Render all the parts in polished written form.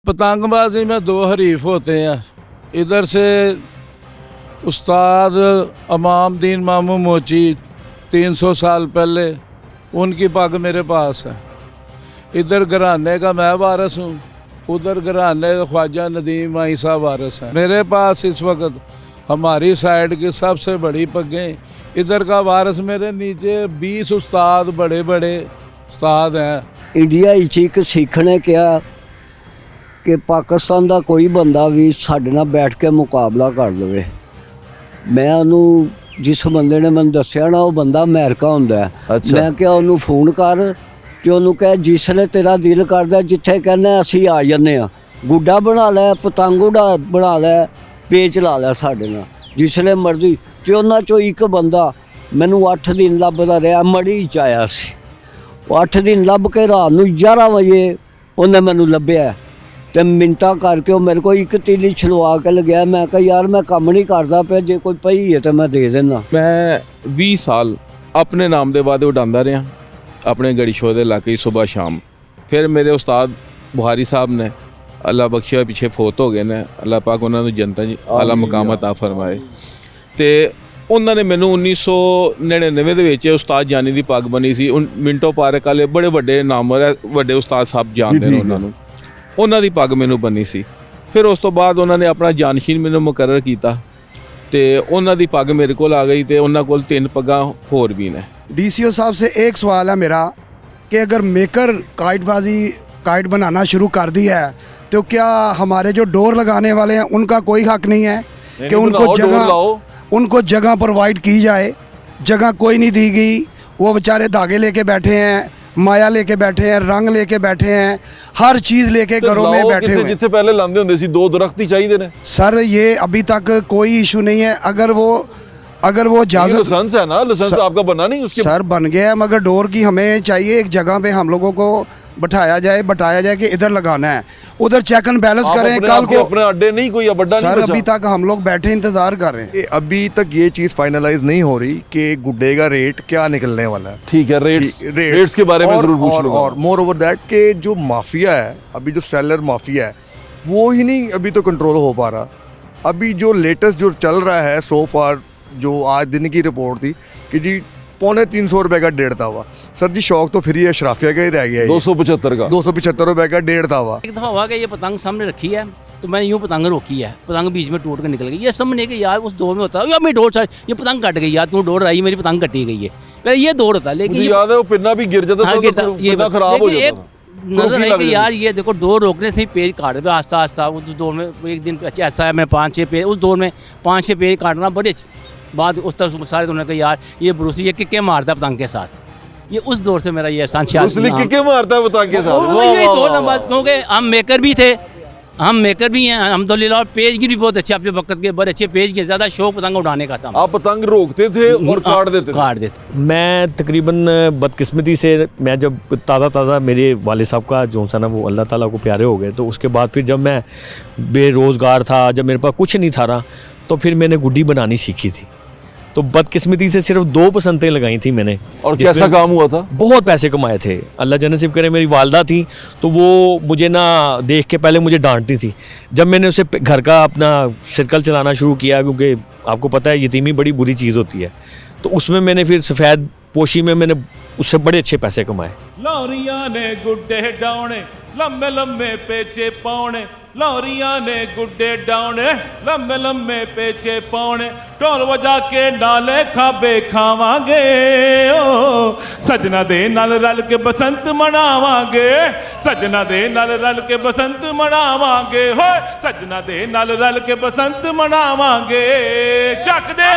पतंगबाजी में दो हरीफ होते हैं। इधर से उस्ताद इमामुद्दीन मामू मोची 300 साल पहले, उनकी पग मेरे पास है। इधर घराने का मैं वारिस हूँ, उधर घराने का ख्वाजा नदीम आई साहब वारिस है। मेरे पास इस वक्त हमारी साइड की सबसे बड़ी पगें, इधर का वारिस मेरे नीचे 20 उस्ताद बड़े बड़े उस्ताद हैं। इंडिया एक सिख ने कहा कि पाकिस्तान का कोई बंदा भी साडे नाल बैठ के मुकाबला कर लवे। मैं उन्होंने जिस बंदे ने मैंने दसिया ना, वो बंदा अमेरिका हुंदा है। अच्छा। मैं क्या उन्होंने फोन कर कि उन्होंने कहा जिसले तेरा दिल करदा जिथे कहने असी आ जाने। गुड्डा बना लै, पतंग बना लै, पेच ला लै साडे नाल जिसले मर्जी। तो उन्हां चों एक बंदा मैनू 8 दिन लभदा रहा, मड़ी च आया सी। 8 दिन लभ के रात नूं 11 बजे उन्हें मैनू लभ्या ते मिनटा करके मेरे को एक तीली छलवा के लग्या। मैं कहा यार मैं काम नहीं करता पे, जे कोई पई है तो मैं दे देना। मैं 20 साल अपने नाम दे वादे उड़ांदा रहा अपने गड़ी शो दे इलाके सुबह शाम। फिर मेरे उस्ताद बुहारी साहब ने अल्लाह बख्शिया पिछे फोत हो गए ने, अल्लाह पाक उन्होंने जनता जी आला मकाम अता फरमाए। तो उन्होंने मैनू 1999 ਦੇ ਵਿੱਚ ਉਸਤਾਦ ਜਾਨੀ ਦੀ ਪੱਗ ਬਣੀ ਸੀ। ਮਿੰਟੋ ਪਾਰਕ ਵਾਲੇ ਬੜੇ ਵੱਡੇ ਨਾਮਵਰ ਵੱਡੇ ਉਸਤਾਦ ਸਾਹਿਬ ਜਾਣਦੇ ਨੇ ਉਹਨਾਂ ਨੂੰ, ਉਹਨਾਂ ਦੀ ਪੱਗ ਮੈਨੂੰ ਬੰਨੀ ਸੀ। ਫਿਰ ਉਸ ਤੋਂ ਬਾਅਦ ਉਹਨਾਂ ਨੇ ਆਪਣਾ ਜਾਨਸ਼ੀਨ ਮੈਨੂੰ ਮੁਕਰਰ ਕੀਤਾ ਤੇ ਉਹਨਾਂ ਦੀ ਪੱਗ ਮੇਰੇ ਕੋਲ ਆ ਗਈ ਤੇ ਉਹਨਾਂ ਕੋਲ 3 ਪੱਗਾਂ ਹੋਰ ਵੀ ਨੇ। डीसीओ साहब से एक सवाल है मेरा कि अगर मेकर काइट बनाना शुरू कर दी है तो क्या हमारे जो डोर लगाने वाले हैं उनका कोई हक नहीं है कि उनको जगह प्रोवाइड की जाए? जगह कोई नहीं दी गई, वो बेचारे धागे लेके बैठे हैं, माया लेके बैठे हैं, रंग लेके बैठे हैं, हर चीज़ लेके घरों में बैठे हुए हैं। जिथे पहले लांदे हुंदे सी 2 दरख्त ही चाहिए ने सर ये अभी तक कोई इशू नहीं है। अगर वो लाइसेंस है ना, लाइसेंस आपका बना नहीं उसके? सर बन गया है, मगर डोर की हमें चाहिए एक जगह पे हम लोगों को बताया जाए कि इधर लगाना है, उधर चेक एंड बैलेंस करें। कल को अपने अड्डे नहीं कोई अड्डा सर अभी तक हम लोग बैठे इंतजार कर रहे हैं। अभी तक ये चीज़ फाइनलाइज नहीं हो रही कि गुड्डे का रेट क्या निकलने वाला है। ठीक है, रेट्स के बारे में जरूर पूछ लूंगा। और मोर ओवर दैट के जो माफिया है, अभी जो सेलर माफिया है वो ही नहीं अभी तो कंट्रोल हो पा रहा। अभी जो लेटेस्ट जो चल रहा है सो फार, जो आज दिन की रिपोर्ट थी कि जी 350 रुपए का 1.5 तावा। सर जी शौक तो फिर ये अशराफिया का ही रह गया है। 275 रुपए का 1.5 तावा। एक दफ़ा हुआ कि ये पतंग सामने रखी है तो मैंने यूँ पतंग रोकी है, पतंग बीच में टूट कर निकल गई। ये समझने कि यार उस दौर में होता है यार मेरी डोर सारी ये पतंग कट गई, यार तू डोर आई मेरी पतंग कटी गई है, पहले ये दौर होता है। लेकिन याद है वो पिन्ना भी गिर जाता था, ये खराब हो जाता था। नजर है कि यार ये देखो डोर रोकने से ही पेज काट रहे आस्ता आस्ता। उस दौर में एक दिन ऐसा है मैं 5-6 पेज, उस दौर में 5-6 पेज काटना बड़े बाद उस तरह सारे उन्होंने कहा यार ये ब्रूसी ये किक्के मारता है पतंग के साथ। ये उस दौर से मेरा ये एहसान किक्के मारता है पतंग के साथ। क्योंकि हम मेकर भी थे, हम मेकर भी हैं अल्हम्दुलिल्लाह, और पेज की भी बहुत अच्छे अपने वक्त के बड़े अच्छे पेज के, ज़्यादा शौक पतंग उड़ाने का था। आप पतंग रोकते थे और काट देते? मैं तकरीबन बदकिस्मती से मैं जब ताज़ा मेरे वालिद साहब का जो सा ना वो अल्लाह ताला को प्यारे हो गए, तो उसके बाद फिर जब मैं बेरोज़गार था, जब मेरे पास कुछ नहीं था रहा, तो फिर मैंने गुड्डी बनानी सीखी थी। तो बदकिस्मती से सिर्फ 2 पसंतें लगाई थी मैंने। और कैसा काम हुआ था? बहुत पैसे कमाए थे, अल्लाह जन्नत करे। मेरी वालदा थी तो वो मुझे ना देख के पहले मुझे डांटती थी। जब मैंने उसे घर का अपना सर्कल चलाना शुरू किया, क्योंकि आपको पता है यतीमी बड़ी बुरी चीज़ होती है, तो उसमें मैंने फिर सफ़ेद पोशी में मैंने उससे बड़े अच्छे पैसे कमाए। लौरिया ने गुड्डे डाउने लम्बे लम्बे पेचे पाउने, लौरिया ने गुड्डे डाउने लम्बे लम्बे पेचे पाउने, ढोल बजा के नाले खाबे खावांगे ओ सजना दे नाल रल के बसंत मनावांगे, सजना दे नाल रल के बसंत मनावांगे, हो सजना दे नाल रल के बसंत मनावांगे। चक दे।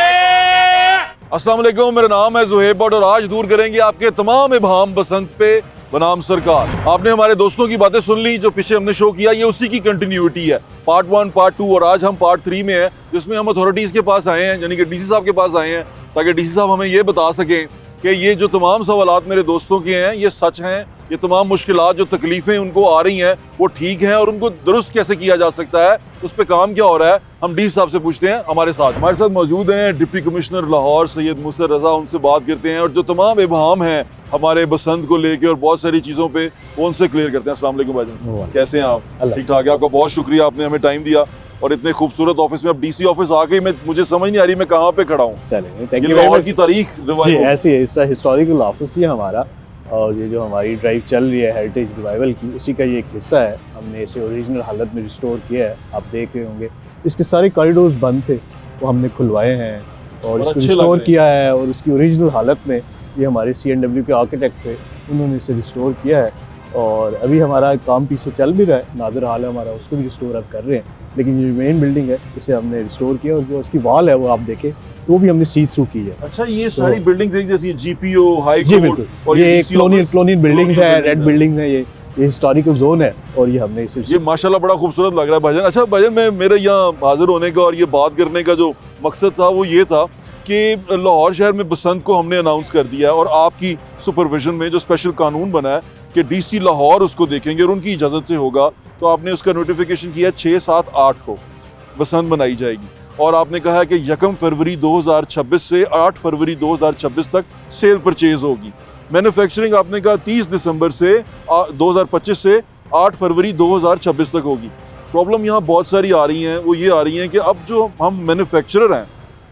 अस्सलाम वालेकुम, मेरा नाम है ज़ुहैब और आज दूर करेंगे आपके तमाम इबाम बसंत पे बनाम सरकार। आपने हमारे दोस्तों की बातें सुन ली जो पीछे हमने शो किया, ये उसी की कंटिन्यूटी है, पार्ट 1 पार्ट 2 और आज हम पार्ट 3 में हैं, जिसमें हम अथॉरिटीज़ के पास आए हैं, यानी कि डीसी साहब के पास आए हैं, ताकि डीसी साहब हमें ये बता सकें कि ये जो तमाम सवालात मेरे दोस्तों के हैं ये सच हैं, ये तमाम मुश्किलात जो तकलीफ़ें उनको आ रही हैं वो ठीक हैं, और उनको दुरुस्त कैसे किया जा सकता है, उस पर काम क्या हो रहा है, हम डी साहब से पूछते हैं। हमारे साथ मौजूद हैं डिप्टी कमिश्नर लाहौर सैयद मुसर रज़ा, उनसे बात करते हैं और जो तमाम इबहाम हैं हमारे बसंत को लेके और बहुत सारी चीज़ों पे वो उनसे क्लियर करते हैं। अस्सलाम वालेकुम भाईजान, कैसे हैं आप? ठीक ठाक है, आपका बहुत शुक्रिया, आपने हमें टाइम दिया और इतने खूबसूरत ऑफिस में। अब डीसी ऑफिस आके मुझे समझ नहीं आ रही मैं कहाँ पे खड़ा हूँ। चलेंगे, लाहौर की तारीख जी ऐसी है, इसका हिस्टोरिकल ऑफिस ही है हमारा, और ये जो हमारी ड्राइव चल रही है हेरिटेज रिवाइवल की, उसी का ये एक हिस्सा है। हमने इसे ओरिजिनल हालत में रिस्टोर किया है, आप देख रहे होंगे। इसके सारे कॉरिडोर्स बंद थे, वो हमने खुलवाए हैं और इसको रिस्टोर किया है, और इसकी ओरिजिनल हालत में ये हमारे CNW के आर्किटेक्ट थे, उन्होंने इसे रिस्टोर किया है। और अभी हमारा काम पीछे चल भी रहा है, नादर हाल है हमारा, उसको भी रिस्टोर अब कर रहे हैं। लेकिन ये मेन बिल्डिंग है, इसे हमने रिस्टोर किया, और जो उसकी वॉल है वो आप देखें वो भी हमने सी थ्रू की है। अच्छा, ये सारी बिल्डिंग जैसी GPO, हाई जी कोर्ट बिल्कुल, ये कॉलोनियल बिल्डिंग्स है, रेड बिल्डिंग्स है, ये हिस्टोरिकल जोन है, और ये हमने इसे ये माशाल्लाह बड़ा खूबसूरत लग रहा है भाईजान। अच्छा भाईजान, मैं मेरे यहाँ हाजिर होने का और ये बात करने का जो मकसद था वो ये था कि लाहौर शहर में बसंत को हमने अनाउंस कर दिया है, और आपकी सुपरविजन में जो स्पेशल कानून बना है कि DC लाहौर उसको देखेंगे और उनकी इजाज़त से होगा, तो आपने उसका नोटिफिकेशन किया 6, 7, 8 को बसंत मनाई जाएगी, और आपने कहा है कि 1 फरवरी 2026 से 8 फरवरी 2026 तक सेल परचेज होगी। मैन्युफैक्चरिंग आपने कहा 30 दिसंबर से 2025 से 8 फरवरी 2026 तक होगी। प्रॉब्लम यहाँ बहुत सारी आ रही हैं, वो ये आ रही हैं कि अब जो हम मैन्युफैक्चरर हैं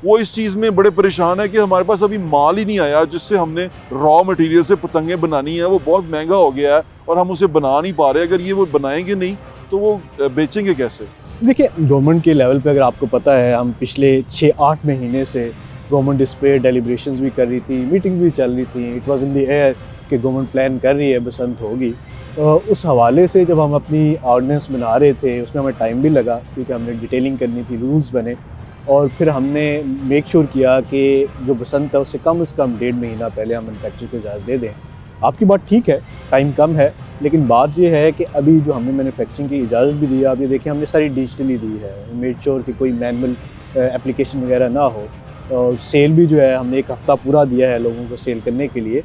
वो इस चीज़ में बड़े परेशान है कि हमारे पास अभी माल ही नहीं आया जिससे हमने रॉ मटेरियल से पतंगें बनानी है, वो बहुत महंगा हो गया है और हम उसे बना नहीं पा रहे। अगर ये वो बनाएंगे नहीं तो वो बेचेंगे कैसे? देखिए, गवर्नमेंट के लेवल पे अगर आपको पता है, हम पिछले 6-8 महीने से गवर्नमेंट इस पे डेलिब्रेशंस भी कर रही थी, मीटिंग भी चल रही थी, it was in the air कि गवर्नमेंट प्लान कर रही है बसंत होगी। उस हवाले से जब हम अपनी ऑर्डिनेंस बना रहे थे उसमें हमें टाइम भी लगा, क्योंकि हमने डिटेलिंग करनी थी, रूल्स बने, और फिर हमने मेक श्योर किया कि जो बसंत है उससे कम से कम 1.5 महीना पहले हम मैन्युफैक्चर को इजाज़त दे दें। आपकी बात ठीक है, टाइम कम है, लेकिन बात ये है कि अभी जो हमने मैन्युफैक्चरिंग की इजाज़त भी दी है, आप ये देखें हमने सारी डिजिटली दी है, मेड श्योर कि कोई मैनुअल एप्लीकेशन वगैरह ना हो। और सेल भी जो है हमने 1 हफ़्ता पूरा दिया है लोगों को सेल करने के लिए।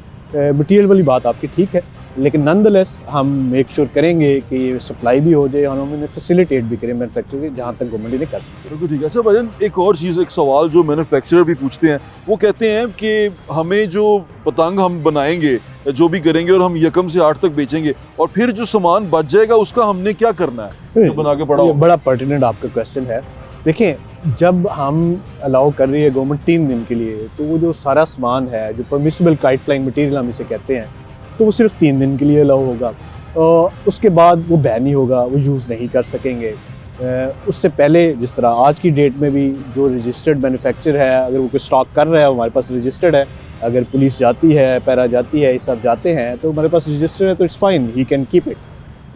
मटीरियल वाली बात आपकी ठीक है, लेकिन नॉनदलेस हम मेक श्योर करेंगे कि ये सप्लाई भी हो जाए और हम उन्हें फैसिलिटेट भी करें मैन्युफैक्चरिंग जहाँ तक गवर्नमेंट इन्हें कर सकते हैं। बिल्कुल ठीक है। अच्छा भाईजान, एक और चीज़, एक सवाल जो मैन्युफैक्चरर भी पूछते हैं, वो कहते हैं कि हमें जो पतंग हम बनाएंगे, जो भी करेंगे और हम 1 से 8 तक बेचेंगे, और फिर जो सामान बच जाएगा उसका हमने क्या करना है जो बना के पड़ा हो? बड़ा पर्टिनेंट आपका क्वेश्चन है। देखिए, जब हम अलाउ कर रही है गवर्नमेंट 3 दिन के लिए, तो वो जो सारा सामान है, जो परमिसिबल काइट फ्लाइंग मटीरियल हम इसे कहते हैं, तो वो सिर्फ 3 दिन के लिए अलाउ होगा। उसके बाद वो बैन ही होगा, वो यूज़ नहीं कर सकेंगे। उससे पहले जिस तरह आज की डेट में भी जो रजिस्टर्ड मैन्युफैक्चर है, अगर वो कोई स्टॉक कर रहा है, वो हमारे पास रजिस्टर्ड है, अगर पुलिस जाती है, पैरा जाती है, ये सब जाते हैं, तो हमारे पास रजिस्टर्ड है, तो it's fine, he can keep it.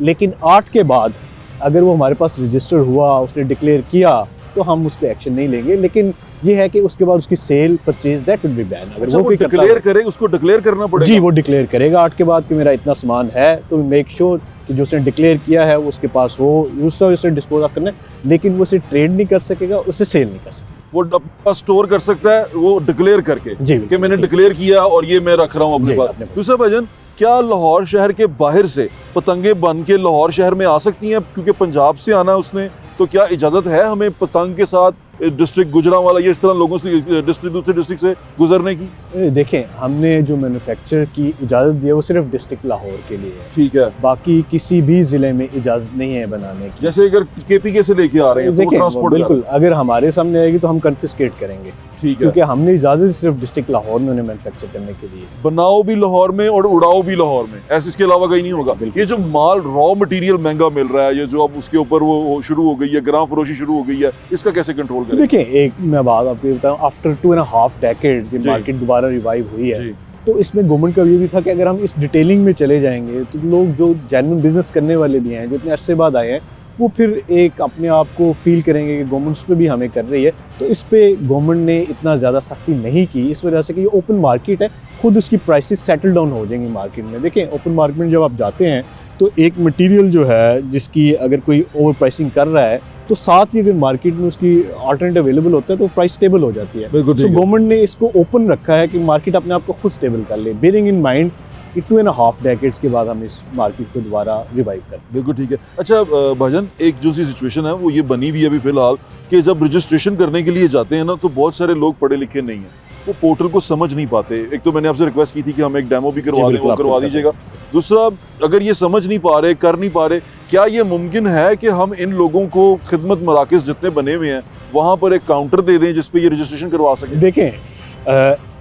लेकिन 8 के बाद अगर वो हमारे पास रजिस्टर्ड हुआ, उसने डिक्लेयर किया, तो हम उस पर एक्शन नहीं लेंगे। लेकिन ये है कि उसके बाद उसकी cell purchase that will be ban. अगर वो डिक्लेयर करे, उसको डिक्लेयर करना पड़ेगा? जी, वो डिक्लेयर करेगा 8 के बाद कि मेरा इतना सामान है, तो मेक श्योर कि जो उसने डिक्लेयर किया है वो उसके पास हो, उससे डिस्पोज ऑफ करना है। लेकिन वो उसे ट्रेड नहीं कर सकेगा, उसे सेल नहीं कर सकेगा। वो अपने पास स्टोर कर सकता है वो डिक्लेयर करके जी कि मैंने डिक्लेयर किया और ये मैं रख रहा हूँ अपने पास। दूसरा भाईजान, क्या लाहौर शहर के बाहर से पतंगे बन के लाहौर शहर में आ सकती हैं? क्योंकि पंजाब से आना उसने, तो क्या इजाज़त है हमें पतंग के साथ डिस्ट्रिक्ट गुजरांवाला या इस तरह लोगों से डिस्ट्रिक्ट दूसरे डिस्ट्रिक्ट से गुजरने की? देखें, हमने जो मैन्युफैक्चर की इजाज़त दी है वो सिर्फ डिस्ट्रिक्ट लाहौर के लिए है, ठीक है। बाकी किसी भी ज़िले में इजाज़त नहीं है बनाने की। जैसे अगर KPK से लेके आ रहे हैं तो ट्रांसपोर्ट, बिल्कुल, अगर हमारे सामने आएगी तो हम कन्फिस्केट करेंगे, ठीक है, क्योंकि हमने इजाज़त सिर्फ डिस्ट्रिक्ट लाहौर में उन्हें मैन्युफैक्चर करने के लिए। बनाओ भी लाहौर में और उड़ाओ भी लाहौर में, ऐसे इसके अलावा कहीं नहीं होगा। ये जो माल रॉ मटेरियल महंगा मिल रहा है, ये जो अब उसके ऊपर वो शुरू हो गई है, ग्राम फरोशी शुरू हो गई है, इसका कैसे कंट्रोल करें? देखिए, एक मैं बात आपको बताऊं, आफ्टर 2.5 डेकेड ये मार्केट दोबारा रिवाइव हुई है, तो इसमें गवर्नमेंट का व्यू भी था कि अगर हम इस डिटेलिंग में चले जाएंगे तो लोग जो जेन्युइन बिजनेस करने वाले भी हैं, जो इतने अरसे बाद आए हैं, वो फिर एक अपने आप को फील करेंगे कि गवर्नमेंट उस पर भी हमें कर रही है। तो इस पे गवर्नमेंट ने इतना ज़्यादा सख्ती नहीं की, इस वजह से कि ये ओपन मार्केट है, खुद उसकी प्राइसेस सेटल डाउन हो जाएंगी मार्केट में। देखें, ओपन मार्केट में जब आप जाते हैं तो एक मटेरियल जो है जिसकी अगर कोई ओवर प्राइसिंग कर रहा है तो साथ ही अगर मार्केट में उसकी अल्टरनेटिव अवेलेबल होता है तो प्राइस स्टेबल हो जाती है। बिल्कुल तो ठीक है। गवर्नमेंट ने इसको ओपन रखा है कि मार्केट अपने आप को खुद स्टेबल कर ले, बेयरिंग इन माइंड कि 2.5 डेकेड्स के बाद हम इस मार्केट को दोबारा रिवाइव करें। बिल्कुल ठीक है। अच्छा भाईजान, एक जो सी सिचुएशन है वो ये बनी हुई है अभी फिलहाल कि जब रजिस्ट्रेशन करने के लिए जाते हैं ना तो बहुत सारे लोग पढ़े लिखे नहीं हैं, वो पोर्टल को समझ नहीं पाते। एक तो मैंने आपसे रिक्वेस्ट की थी कि हम एक डेमो भी करवा दें, बिल्कुल, वो आपको करवा बता दीजिएगा। दूसरा, अगर ये समझ नहीं पा रहे, कर नहीं पा रहे, क्या ये मुमकिन है कि हम इन लोगों को खिदमत मराकज़ जितने बने हुए हैं वहाँ पर एक काउंटर दे दें जिस पे ये रजिस्ट्रेशन करवा सकें? देखें,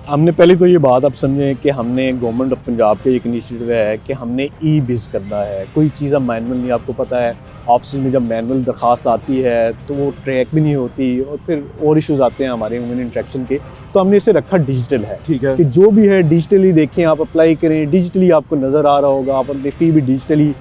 हमने पहले तो ये बात आप समझें कि हमने गवर्नमेंट ऑफ पंजाब का एक इनिशिएटिव है कि हमने ई बिज़ करना है। कोई चीज़ अब मैनुअल नहीं, आपको पता है ऑफिस में जब मैनुअल दरख्वास्त आती है तो वो ट्रैक भी नहीं होती और फिर और इश्यूज आते हैं हमारे ह्यूमन इंटरेक्शन के। तो हमने इसे रखा डिजिटल है, ठीक है कि जो भी है डिजिटली देखें, आप अप्लाई करें, डिजिटली आपको नज़र आ रहा होगा, आप अपनी फ़ी भी डिजिटली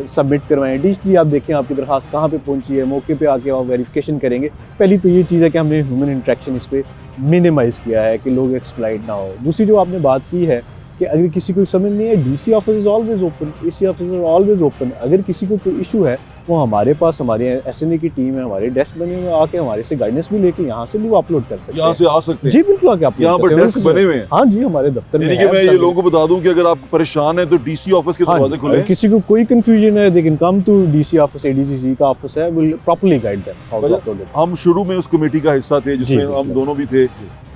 सबमिट करवाएं, डिजिटली आप देखें आपकी दरख्वास्त कहाँ पे पहुंची है, मौके पे आके आप वेरिफिकेशन करेंगे। पहली तो ये चीज़ है कि हमने ह्यूमन इंटरेक्शन इस पर मिनिमाइज़ किया है कि लोग एक्सप्लॉइट ना हो। दूसरी जो आपने बात की है कि अगर किसी को समझ नहीं है, DC office is always open, AC office is always open. अगर किसी को कोई इशू है वो हमारे पास, हमारे एसएनए की टीम है, हमारे डेस्क बने हुए, आके हमारे से गाइडेंस भी लेके यहाँ से भी वो अपलोड कर सकते हैं। यहाँ से आ सकते हैं? जी बिल्कुल, आके अपलोड यहाँ पर डेस्क बने हुए हैं? हाँ जी, हमारे दफ्तर में। यानी कि मैं ये लोगों को बता दूं कि अगर आप परेशान हैं तो डीसी ऑफिस के दरवाजे खुले हैं। किसी को कोई कंफ्यूजन है, they can come to DC office, ADCC का ऑफिस है, will properly guide them how to upload it. हम शुरू में उस कमेटी का हिस्सा थे जिसमें जी, हम दोनों भी थे।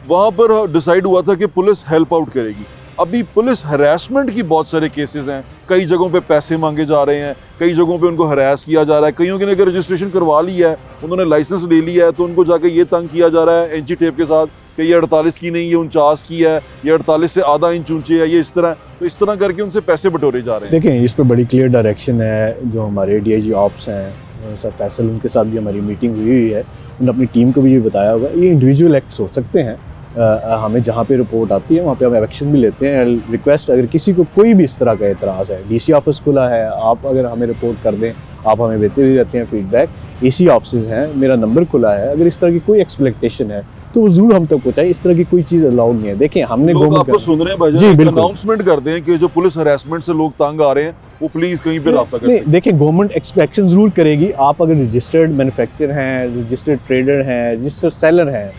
वहां पर डिसाइड हुआ था कि पुलिस हेल्प आउट करेगी। अभी पुलिस हरासमेंट की बहुत सारे केसेस हैं, कई जगहों पे पैसे मांगे जा रहे हैं, कई जगहों पे उनको हरास किया जा रहा है। कईयों ने अगर रजिस्ट्रेशन करवा ली है, उन्होंने लाइसेंस ले लिया है, तो उनको जाके ये तंग किया जा रहा है एंची टेप के साथ कि ये 48 की नहीं, ये 49 की है, ये 48 से आधा इंच ऊंची है, ये इस तरह। तो इस तरह करके उनसे पैसे बटोरे जा रहे हैं। देखें, इस पर बड़ी क्लियर डायरेक्शन है। जो हमारे डीआईजी ऑप्स हैं सर फैसल, उनके साथ भी हमारी मीटिंग हुई है, उन्होंने अपनी टीम को भी ये बताया होगा। ये इंडिविजुअल एक्ट्स हो सकते हैं, हमें जहाँ पे रिपोर्ट आती है वहाँ पे हम एक्शन भी लेते हैं। रिक्वेस्ट, अगर किसी को कोई भी इस तरह का एतराज़ है, डीसी ऑफिस खुला है, आप अगर हमें रिपोर्ट कर दें, आप हमें देते भी रहते हैं फीडबैक। एसी ऑफिस हैं, मेरा नंबर खुला है, अगर इस तरह की कोई एक्सपेक्टेशन है तो वो जरूर हम तक पहुँचाए। इस तरह की कोई चीज़ अलाउड नहीं है। देखें, हमने लोग आपको सुन रहे हैं भाई, जी बिल्कुल, अनाउंसमेंट करते हैं कि जो पुलिस हरासमेंट से लोग तंग आ रहे हैं वो प्लीज कहीं पे रब्ता नहीं, करें। देखिए, गवर्नमेंट एक्सपेक्शन जरूर करेगी। आप अगर रजिस्टर्ड मैन्युफैक्चरर हैं, रजिस्टर्ड ट्रेडर हैं, रजिस्टर्ड सेलर हैं,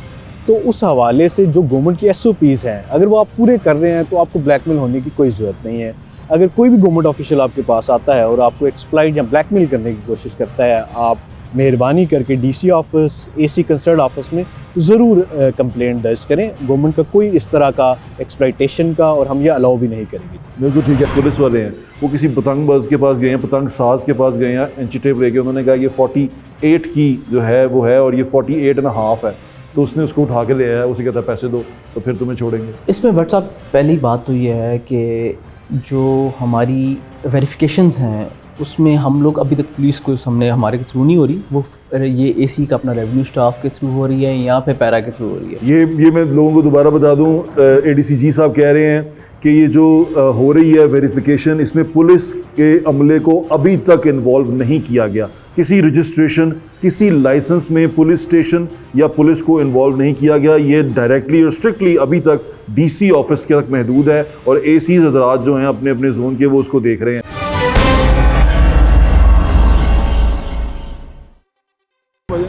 तो उस हवाले से जो गवर्नमेंट की एसओपीज़ हैं अगर वो आप पूरे कर रहे हैं तो आपको ब्लैकमेल होने की कोई ज़रूरत नहीं है। अगर कोई भी गवर्नमेंट ऑफिशियल आपके पास आता है और आपको एक्सप्लॉइट या ब्लैकमेल करने की कोशिश करता है, आप मेहरबानी करके DC office, AC concern office में ज़रूर कंप्लेंट दर्ज करें। गवर्नमेंट का कोई इस तरह का एक्सप्लॉइटेशन का, और हम ये अलाउ भी नहीं करेंगे। बिल्कुल ठीक है। पुलिस वाले हैं, वो किसी पतंगबाज के पास गए हैं, पतंग साज के पास गए हैं, इंची टेप लेके, उन्होंने कहा ये 48 की जो है वो है और ये 48.5 है, तो उसने उसको उठा के ले आया, उसे कहता है पैसे दो तो फिर तुम्हें छोड़ेंगे। इसमें भट्ट साहब, पहली बात तो ये है कि जो हमारी वेरिफिकेशंस हैं उसमें हम लोग अभी तक पुलिस को सामने हमारे के थ्रू नहीं हो रही, वो ये एसी का अपना रेवेन्यू स्टाफ के थ्रू हो रही है, यहाँ पे पैरा के थ्रू हो रही है। ये मैं लोगों को दोबारा बता दूं, एडीसीजी साहब कह रहे हैं कि ये जो हो रही है वेरिफिकेशन, इसमें पुलिस के अमले को अभी तक इन्वॉल्व नहीं किया गया। किसी रजिस्ट्रेशन, किसी लाइसेंस में पुलिस स्टेशन या पुलिस को इन्वॉल्व नहीं किया गया। ये डायरेक्टली और स्ट्रिक्टली अभी तक डीसी ऑफिस के तक महदूद है और एसीज हजरात जो हैं अपने अपने जोन के वो उसको देख रहे हैं।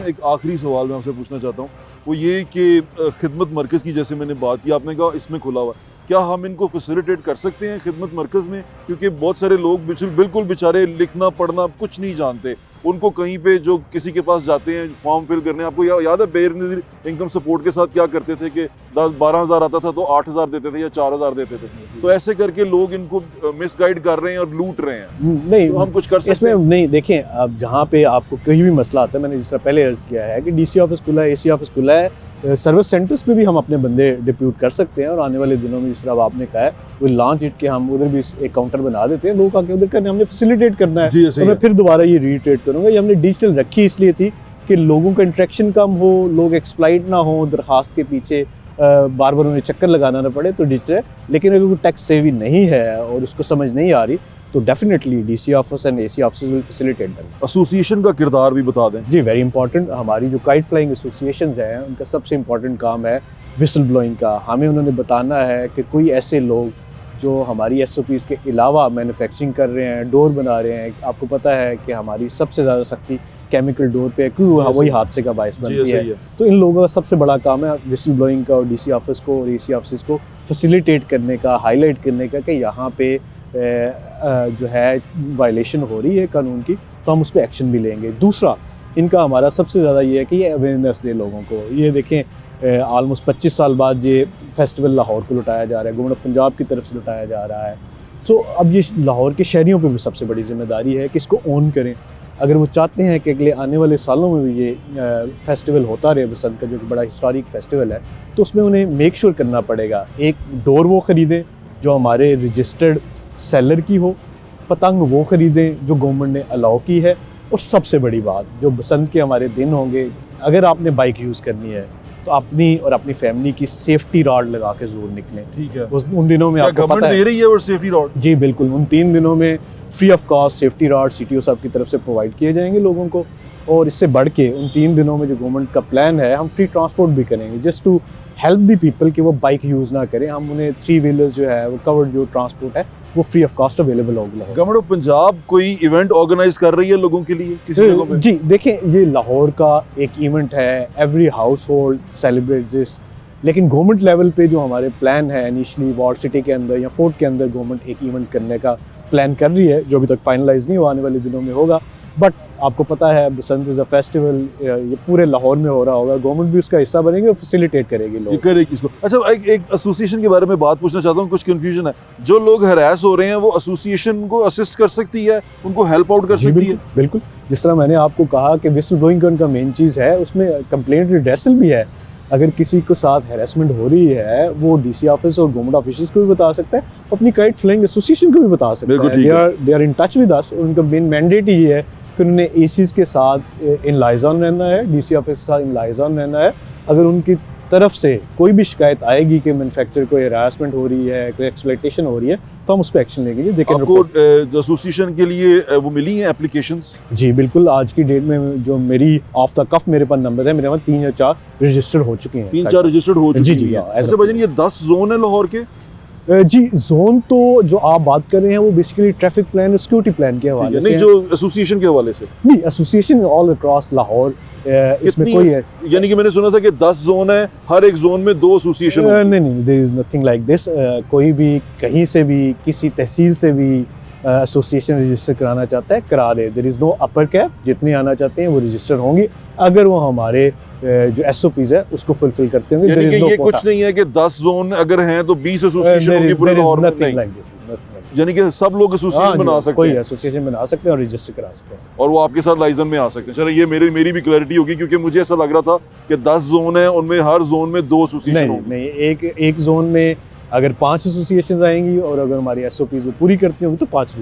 एक आखिरी सवाल मैं आपसे पूछना चाहता हूँ, वो ये कि खिदमत मरकज़ की जैसे मैंने बात की, आपने कहा इसमें खुला हुआ, क्या हम इनको फैसिलिटेट कर सकते हैं खिदमत मरकज़ में? क्योंकि बहुत सारे लोग बिल्कुल बेचारे लिखना पढ़ना कुछ नहीं जानते, उनको कहीं पे जो किसी के पास जाते हैं फॉर्म फिल करने, आपको याद है बेनज़ीर इनकम सपोर्ट के साथ क्या करते थे कि 10-12 हज़ार आता था तो 8 हज़ार देते थे या 4 हज़ार देते थे, तो ऐसे करके लोग इनको मिसगाइड कर रहे हैं और लूट रहे हैं। नहीं, तो हम कुछ कर सकते इसमें हैं? नहीं, देखें, अब जहाँ पे आपको कोई भी मसला आता है, मैंने जिस तरह पहले अर्ज किया है कि डीसी ऑफिस खुला है, एसी ऑफिस खुला है, सर्विस सेंटर्स पे भी हम अपने बंदे डिप्यूट कर सकते हैं और आने वाले दिनों में जिस तरह आपने कहा है वो लॉन्च इट के हम उधर भी एक काउंटर बना देते हैं, लोग आके उधर करने, हमने फैसिलिटेट करना है। तो मैं फिर दोबारा ये रीट्रेट करूँगा, ये हमने डिजिटल रखी इसलिए थी कि लोगों का इंट्रैक्शन कम हो, लोग एक्सप्लॉइट ना हो दरख्वास्त के पीछे बार बार उन्हें चक्कर लगाना ना पड़े, तो डिजिटल है। लेकिन अगर कोई टैक्स सेवी नहीं है और उसको समझ नहीं आ रही तो definitely DC office and AC office will facilitate them. Association का किरदार भी बता दें। जी, वेरी इंपॉर्टेंट। हमारी जो काइट फ्लाइंग एसोसिएशंस हैं उनका सबसे इम्पॉर्टेंट काम है विसल ब्लोइंग का। हमें उन्होंने बताना है कि कोई ऐसे लोग जो हमारी SOPs के अलावा मैन्युफैक्चरिंग कर रहे हैं, डोर बना रहे हैं। आपको पता है कि हमारी सबसे ज़्यादा सख्ती केमिकल डोर पे है, क्योंकि वही हादसे का बायस बनती है। तो इन लोगों का सबसे बड़ा काम है विसल ब्लोइंग का और DC ऑफिस को और AC ऑफिस को फैसिलिटेट करने का, हाईलाइट करने का कि यहाँ पे जो है वायलेशन हो रही है कानून की, तो हम उस पर एक्शन भी लेंगे। दूसरा इनका हमारा सबसे ज़्यादा ये है कि ये अवेयरनेस दे लोगों को। ये देखें ऑलमोस्ट 25 साल बाद ये फेस्टिवल लाहौर को लुटाया जा रहा है, गवर्नमेंट ऑफ पंजाब की तरफ से लुटाया जा रहा है। तो अब ये लाहौर के शहरियों पे भी सबसे बड़ी जिम्मेदारी है कि इसको ऑन करें। अगर वो चाहते हैं कि अगले आने वाले सालों में भी ये फेस्टिवल होता रहे, बसंत का जो कि बड़ा हिस्टोरिक फेस्टिवल है, तो उसमें उन्हें मेक श्योर करना पड़ेगा एक डोर वो ख़रीदें जो हमारे रजिस्टर्ड सेलर की हो, पतंग वो ख़रीदें जो गवर्नमेंट ने अलाउ की है, और सबसे बड़ी बात जो बसंत के हमारे दिन होंगे, अगर आपने बाइक यूज़ करनी है तो अपनी और अपनी फैमिली की सेफ्टी रॉड लगा के ज़रूर निकलें। ठीक है। उन दिनों में आपको पता है दे रही है और सेफ्टी रॉड? जी बिल्कुल, उन 3 दिनों में free of cost safety rod CTO साहब की तरफ से प्रोवाइड किए जाएंगे लोगों को। और इससे बढ़ के उन 3 दिनों में जो गवर्नमेंट का प्लान है, हम फ्री ट्रांसपोर्ट भी करेंगे just to help the people कि वो बाइक यूज़ ना करें। हम उन्हें 3 व्हीलर्स जो है वो कवर्ड जो ट्रांसपोर्ट है वो फ्री ऑफ कॉस्ट अवेलेबल होगा। गवर्नमेंट ऑफ पंजाब कोई इवेंट ऑर्गेनाइज कर रही है लोगों के लिए किसी जगह पे? जी देखें, ये लाहौर का एक इवेंट है, every house hold celebrate this. लेकिन गवर्नमेंट लेवल पे जो हमारे प्लान है इनिशियली वार्ड सिटी के अंदर या फोर्ट के अंदर गवर्नमेंट एक इवेंट करने का प्लान कर रही है, जो अभी तक फाइनलाइज नहीं हुआ, आने वाले दिनों में होगा। बट आपको पता है बसंत इज़ अ फेस्टिवल, ये पूरे लाहौर में हो रहा होगा, गवर्नमेंट भी उसका हिस्सा बनेगी और फैसिलिटेट करेगी लोग। करेगी इसको। अच्छा, एक एसोसिएशन के बारे में बात पूछना चाहता हूँ, कुछ कंफ्यूजन है। जो लोग हरास हो रहे हैं वो एसोसिएशन को असिस्ट कर सकती है, उनको हेल्प आउट कर सकती है? बिल्कुल, जिस तरह मैंने आपको कहा कि विसल ब्लोइंग का उनका मेन चीज़ है, उसमें कंप्लेंट रिड्रेसल भी है। अगर किसी को साथ हैरेसमेंट हो रही है, वो DC ऑफिस और गवर्नमेंट ऑफिस को भी बता सकता है, अपनी काइट फ्लाइंग एसोसिएशन को भी बता सकता है। They are in touch with us. उनका मेन मैंडेट ही है कि उन्होंने ACs के साथ इन लाइजॉन रहना है, DC ऑफिस के साथ इन लाइजॉन रहना है। अगर उनकी तरफ से कोई भी शिकायत आएगी कि मैन्युफैक्चरर को हैरेसमेंट हो रही है, कोई एक्सप्लॉयटेशन हो रही है, तो हम उस पर एक्शन लेंगे। आपको एसोसिएशन के लिए वो मिली हैं एप्लीकेशंस? जी बिल्कुल, आज की डेट में जो मेरी ऑफ द कफ मेरे पास नंबर है, मेरे पास 3 या 4 रजिस्टर्ड हो चुके हैं। 3-4 रजिस्टर्ड हो चुके हैं? जी। अच्छा भाईजान, ये 10 जोन है लाहौर के? जी, जोन तो जो आप बात कर रहे हैं वो बेसिकली ट्रैफिक प्लान और सिक्योरिटी प्लान के हवाले से, नहीं जो एसोसिएशन के हवाले से। नहीं, एसोसिएशन ऑल अक्रॉस लाहौर, इसमें कोई है। यानी कि मैंने सुना था कि 10 जोन है, हर एक जोन में 2 एसोसिएशन। नहीं, there is nothing like this. कोई भी कहीं से भी किसी तहसील से भी एसोसिएशन रजिस्टर कराना चाहता है, करा दे। There is no upper cap, जितने आना चाहते हैं वो रजिस्टर होंगी, अगर वो हमारे जो SOPs है उसको फुलफिल करते होंगे। यानी कि ये कुछ नहीं है कि 10 जोन अगर हैं तो 20 एसोसिएशन होंगी पूरे लाहौर में? यानी कि सब लोग एसोसिएशन बना सकते हैं? कोई एसोसिएशन बना सकते हैं और रजिस्टर करा सकते हैं, और वो आपके साथ लाइजन में आ सकते हैं। चलो, ये मेरी भी क्लैरिटी होगी, क्योंकि मुझे ऐसा लग रहा था कि 10 जोन है, उनमें हर जोन में 2 एसोसिएशन होंगे। नहीं, एक जोन में अगर 5 एसोसिएशन आएंगी और अगर हमारी SOPs वो पूरी करती होंगी तो 5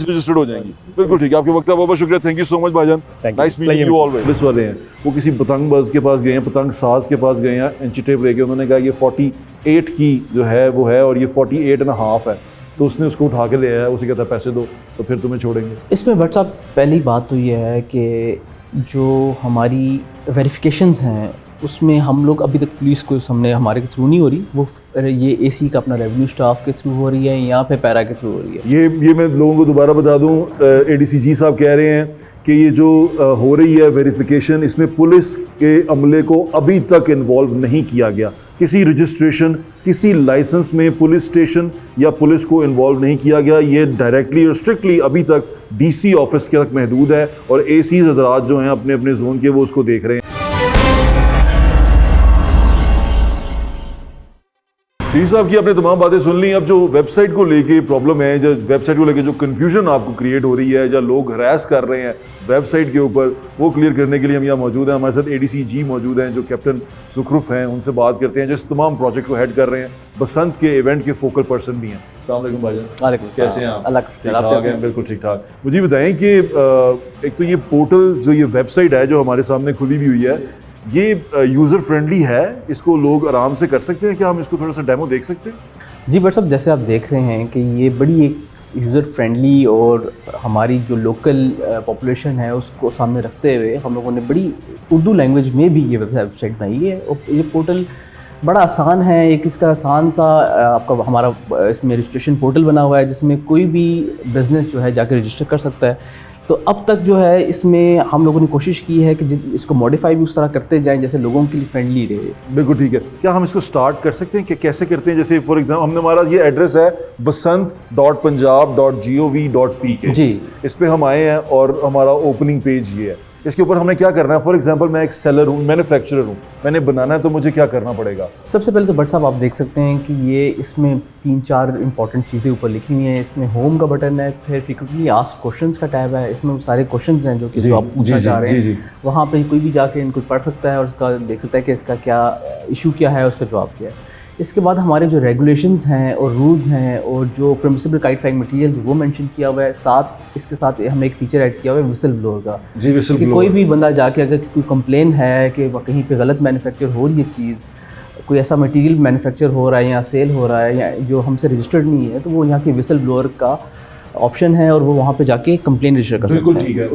रजिस्टर्ड हो जाएंगी। बिल्कुल ठीक है, आपके वक्त का बहुत शुक्रिया। थैंक यू सो मच भाईजान, nice meeting you always. Police वाले हैं, वो किसी पतंगबाज के पास गए हैं, पतंग साज के पास गए हैं, इंची टेप लेके। उन्होंने कहा ये 48 की जो है वो है और ये 48.5 है, तो उसने उसको उठा के ले आया। उसे कहता है पैसे दो तो फिर तुम्हें छोड़ेंगे। इसमें भट्ट साहब, पहली बात तो ये है कि जो हमारी वेरिफिकेशंस हैं उसमें हम लोग अभी तक पुलिस को सामने हमारे के थ्रू नहीं हो रही, वो ये AC का अपना रेवेन्यू स्टाफ के थ्रू हो रही है, यहाँ पे पैरा के थ्रू हो रही है। ये मैं लोगों को दोबारा बता दूं, ADCG साहब कह रहे हैं कि ये जो हो रही है वेरिफिकेशन, इसमें पुलिस के अमले को अभी तक इन्वॉल्व नहीं किया गया। किसी रजिस्ट्रेशन, किसी लाइसेंस में पुलिस स्टेशन या पुलिस को इन्वॉल्व नहीं किया गया। ये डायरेक्टली और स्ट्रिक्टली अभी तक DC ऑफिस के तक महदूद है, और ACs हजरात जो हैं अपने अपने जोन के वो उसको देख रहे हैं। जी साहब की आपने तमाम बातें सुन ली। अब जो वेबसाइट को लेके प्रॉब्लम है, जो वेबसाइट को लेके जो कन्फ्यूजन आपको क्रिएट हो रही है, या लोग हरास कर रहे हैं वेबसाइट के ऊपर, वो क्लियर करने के लिए हम यहाँ मौजूद हैं। हमारे साथ ADCG मौजूद हैं जो कैप्टन सुखरुफ हैं, उनसे बात करते हैं जो इस तमाम प्रोजेक्ट को हेड कर रहे हैं, बसंत के इवेंट के फोकल पर्सन भी हैं। अस्सलाम वालेकुम भाईजान, कैसे हैं आप? ठीक हैं? बिल्कुल ठीक ठाक। मुझे बताएं कि एक तो ये पोर्टल जो ये वेबसाइट है जो हमारे सामने खुली भी हुई है, ये यूज़र फ्रेंडली है, इसको लोग आराम से कर सकते हैं? क्या हम इसको थोड़ा सा डेमो देख सकते हैं? जी भट्ट साहब, जैसे आप देख रहे हैं कि ये बड़ी एक यूज़र फ्रेंडली और हमारी जो लोकल पॉपुलेशन है उसको सामने रखते हुए हम लोगों ने बड़ी उर्दू लैंग्वेज में भी ये वेबसाइट बनाई है। और ये पोर्टल बड़ा आसान है। एक इसका आसान सा आपका हमारा इसमें रजिस्ट्रेशन पोर्टल बना हुआ है जिसमें कोई भी बिज़नेस जो है जाकर रजिस्टर कर सकता है। तो अब तक जो है इसमें हम लोगों ने कोशिश की है कि इसको मॉडिफाई भी उस तरह करते जाएं जैसे लोगों के लिए फ्रेंडली रहे। बिल्कुल ठीक है। क्या हम इसको स्टार्ट कर सकते हैं कि कैसे करते हैं? जैसे फॉर एग्जाम्पल हमने हमारा ये एड्रेस है basant.punjab.gov.pk जी, इस पे हम आए हैं और हमारा ओपनिंग पेज ये है। इसके ऊपर हमने क्या करना है? फॉर एग्जांपल मैं एक सेलर हूँ, मैन्युफैक्चरर हूँ, मैंने बनाना है तो मुझे क्या करना पड़ेगा? सबसे पहले तो भट्ट साहब आप देख सकते हैं कि ये इसमें 3-4 इंपॉर्टेंट चीज़ें ऊपर लिखी हुई हैं। इसमें होम का बटन है, फिर फ्रीक्वेंटली आस्क्ड क्वेश्चंस का टैब है, इसमें सारे क्वेश्चंस हैं जो आप पूछना चाह रहे हैं। वहाँ पे कोई भी जाके इनको पढ़ सकता है और उसका देख सकता है कि इसका क्या इशू क्या है, उसका जवाब क्या है। इसके बाद हमारे जो रेगुलेशंस हैं और रूल्स हैं और जो परमिसिबल काइट फ्लाइंग मटेरियल्स वो मेंशन किया हुआ है। साथ इसके साथ हमने एक फीचर ऐड किया हुआ है विसल ब्लोअर का। जी, विसल कि कोई भी बंदा जाके अगर कोई कंप्लेन है कि कहीं पे गलत मैन्युफैक्चर हो रही है चीज़, कोई ऐसा मटेरियल मैन्युफैक्चर हो रहा है या सेल हो रहा है या जो हमसे रजिस्टर्ड नहीं है, तो वो यहाँ के विसल ब्लोअर का ऑप्शन है और वो वहाँ पे जाके कंप्लेन रजिस्टर कर सकते हैं। बिल्कुल ठीक है।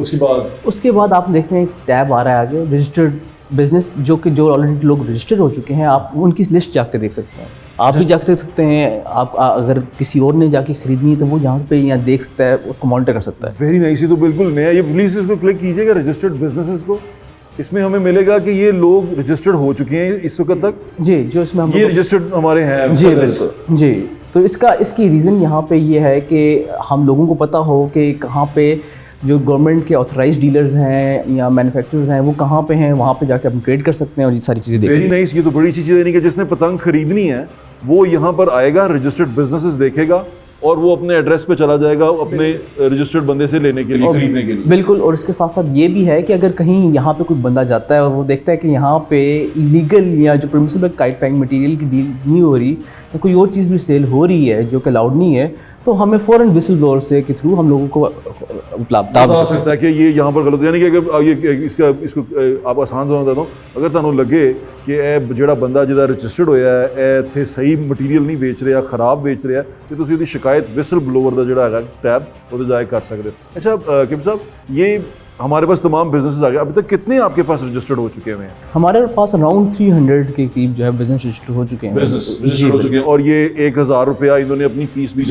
उसके बाद आप देखते हैं एक टैब आ रहा है आगे, रजिस्टर्ड बिजनेस, जो ऑलरेडी लोग रजिस्टर हो चुके हैं, आप उनकी लिस्ट जाके देख सकते हैं। आप भी जाके देख सकते हैं। आप अगर किसी और ने जाके खरीदनी है तो वो यहाँ पे यहाँ देख सकता है, उसको मॉनिटर कर सकता है। Very nice. ये तो बिल्कुल नया। ये प्लीज इसको क्लिक कीजिएगा, रजिस्टर्ड बिजनेसेस को। इसमें हमें मिलेगा कि ये लोग रजिस्टर्ड हो चुके हैं इस वक्त तक। जी, जो इसमें हम ये रजिस्टर्ड हमारे हैं। जी बिल्कुल जी। तो इसकी रीज़न यहाँ पे ये है कि हम लोगों को पता हो कि कहाँ पे जो गवर्नमेंट के ऑथराइज्ड डीलर्स हैं या मैन्युफैक्चरर्स हैं वो कहाँ पे हैं, वहाँ पे जाके हम ट्रेड कर सकते हैं और ये सारी चीज़ें देख सकते हैं। Very nice. ये तो बड़ी अच्छी चीज़ है। यानी कि जिसने पतंग खरीदनी है वो यहाँ पर आएगा, रजिस्टर्ड बिजनेसेस देखेगा और वो अपने एड्रेस पे चला जाएगा अपने रजिस्टर्ड बंदे से लेने के लिए, खरीदने के लिए। बिल्कुल। और इसके साथ साथ ये भी है कि अगर कहीं यहाँ पे कोई बंदा जाता है और वो देखता है कि यहाँ पे इलीगल या जो परमिसिबल काइट फ्लाइंग मटेरियल की डील नहीं हो रही या कोई और चीज़ भी सेल हो रही है जो कि अलाउड नहीं है, तो हमें फ़ौरन विसल ब्लोअर से के थ्रू हम लोगों को बता सकता है कि ये यहाँ पर गलत। यानी कि अगर ये इसको आप आसान समझ देता हूँ, अगर तुहानू लगे कि ਇਹ ਜਿਹੜਾ ਬੰਦਾ ਜਿਹਦਾ ਰਜਿਸਟਰਡ ਹੋਇਆ ਹੈ ਇਹ ਇੱਥੇ ਸਹੀ ਮਟੀਰੀਅਲ ਨਹੀਂ ਵੇਚ ਰਿਹਾ, ਖਰਾਬ ਵੇਚ ਰਿਹਾ, ਤੇ ਤੁਸੀਂ ਉਹਦੀ ਸ਼ਿਕਾਇਤ ਵਿਸਲ ਬਲੋਅਰ ਦਾ ਜਿਹੜਾ ਹੈਗਾ ਟੈਬ ਉਹਦੇ ਜਾ ਕੇ ਕਰ ਸਕਦੇ ਹੋ। अच्छा किम साहब, ये हमारे पास तमाम बिजनेसेस आ गए। अभी तक कितने आपके पास रजिस्टर्ड हो चुके हैं? हमारे पास अराउंड 300 के करीब जो है बिजनेस रजिस्टर हो चुके हैं। बिजनेस रजिस्टर्ड हो चुके हैं और ये 1000 रुपया इन्होंने अपनी फीस भी